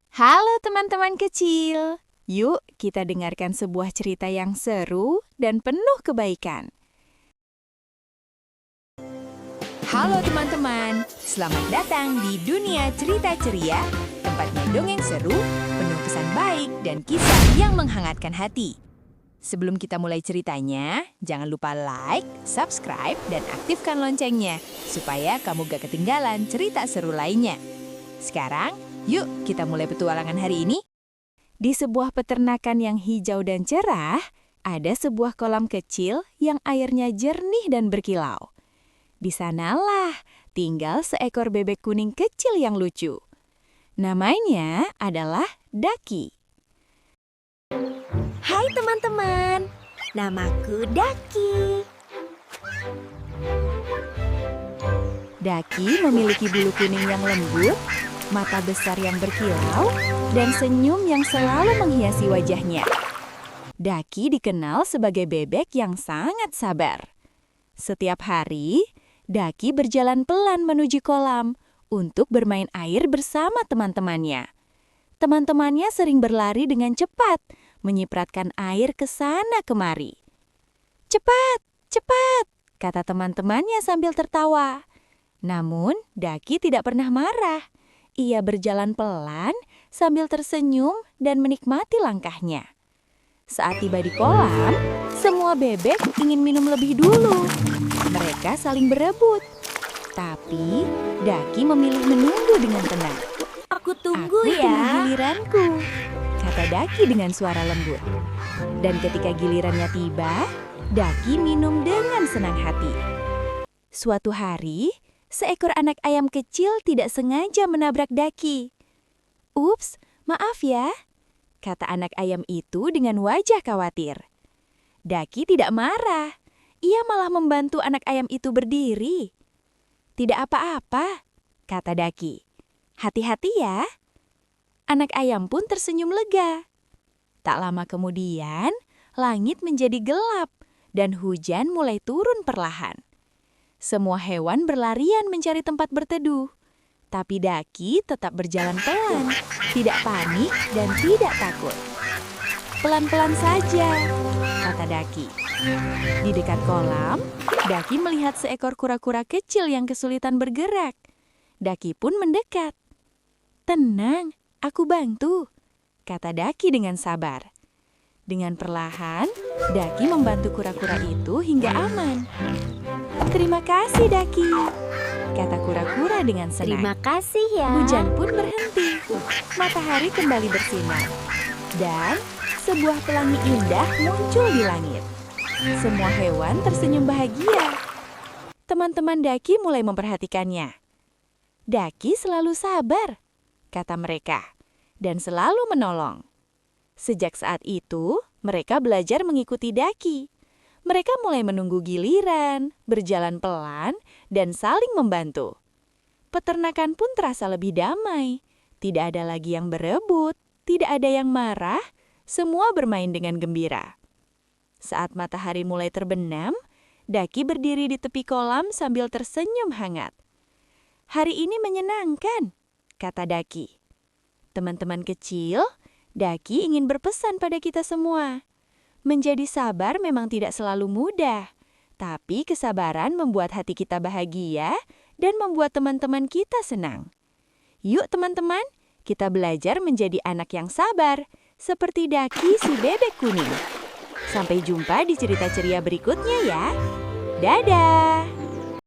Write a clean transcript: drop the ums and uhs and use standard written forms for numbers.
Halo teman-teman kecil, yuk kita dengarkan sebuah cerita yang seru dan penuh kebaikan. Halo teman-teman, selamat datang di Dunia Cerita Ceria, tempatnya dongeng seru, penuh pesan baik dan kisah yang menghangatkan hati. Sebelum kita mulai ceritanya, jangan lupa like, subscribe, dan aktifkan loncengnya, supaya kamu gak ketinggalan cerita seru lainnya. Sekarang, yuk kita mulai petualangan hari ini. Di sebuah peternakan yang hijau dan cerah, ada sebuah kolam kecil yang airnya jernih dan berkilau. Di sanalah tinggal seekor bebek kuning kecil yang lucu. Namanya adalah Daki. Hai teman-teman, namaku Daki. Daki memiliki bulu kuning yang lembut, mata besar yang berkilau, dan senyum yang selalu menghiasi wajahnya. Daki dikenal sebagai bebek yang sangat sabar. Setiap hari, Daki berjalan pelan menuju kolam untuk bermain air bersama teman-temannya. Teman-temannya sering berlari dengan cepat, menyipratkan air ke sana kemari. "Cepat, cepat," kata teman-temannya sambil tertawa. Namun, Daki tidak pernah marah. Ia berjalan pelan sambil tersenyum dan menikmati langkahnya. Saat tiba di kolam, semua bebek ingin minum lebih dulu. Mereka saling berebut. Tapi, Daki memilih menunggu dengan tenang. Aku tunggu Aku ya. tunggu giliranku, kata Daki dengan suara lembut. Dan ketika gilirannya tiba, Daki minum dengan senang hati. Suatu hari, seekor anak ayam kecil tidak sengaja menabrak Daki. "Ups, maaf ya," kata anak ayam itu dengan wajah khawatir. Daki tidak marah. Ia malah membantu anak ayam itu berdiri. "Tidak apa-apa," kata Daki. "Hati-hati ya." Anak ayam pun tersenyum lega. Tak lama kemudian, langit menjadi gelap dan hujan mulai turun perlahan. Semua hewan berlarian mencari tempat berteduh. Tapi Daki tetap berjalan pelan, tidak panik dan tidak takut. "Pelan-pelan saja," kata Daki. Di dekat kolam, Daki melihat seekor kura-kura kecil yang kesulitan bergerak. Daki pun mendekat. "Tenang, aku bantu," kata Daki dengan sabar. Dengan perlahan, Daki membantu kura-kura itu hingga aman. "Terima kasih, Daki," kata kura-kura dengan senang. Terima kasih ya. Hujan pun berhenti. Matahari kembali bersinar. Dan sebuah pelangi indah muncul di langit. Semua hewan tersenyum bahagia. Teman-teman Daki mulai memperhatikannya. "Daki selalu sabar," kata mereka, "dan selalu menolong." Sejak saat itu, mereka belajar mengikuti Daki. Mereka mulai menunggu giliran, berjalan pelan, dan saling membantu. Peternakan pun terasa lebih damai. Tidak ada lagi yang berebut, tidak ada yang marah, semua bermain dengan gembira. Saat matahari mulai terbenam, Daki berdiri di tepi kolam sambil tersenyum hangat. "Hari ini menyenangkan," kata Daki. Teman-teman kecil, Daki ingin berpesan pada kita semua. Menjadi sabar memang tidak selalu mudah, tapi kesabaran membuat hati kita bahagia dan membuat teman-teman kita senang. Yuk teman-teman, kita belajar menjadi anak yang sabar, seperti Daki si bebek kuning. Sampai jumpa di cerita ceria berikutnya ya. Dadah!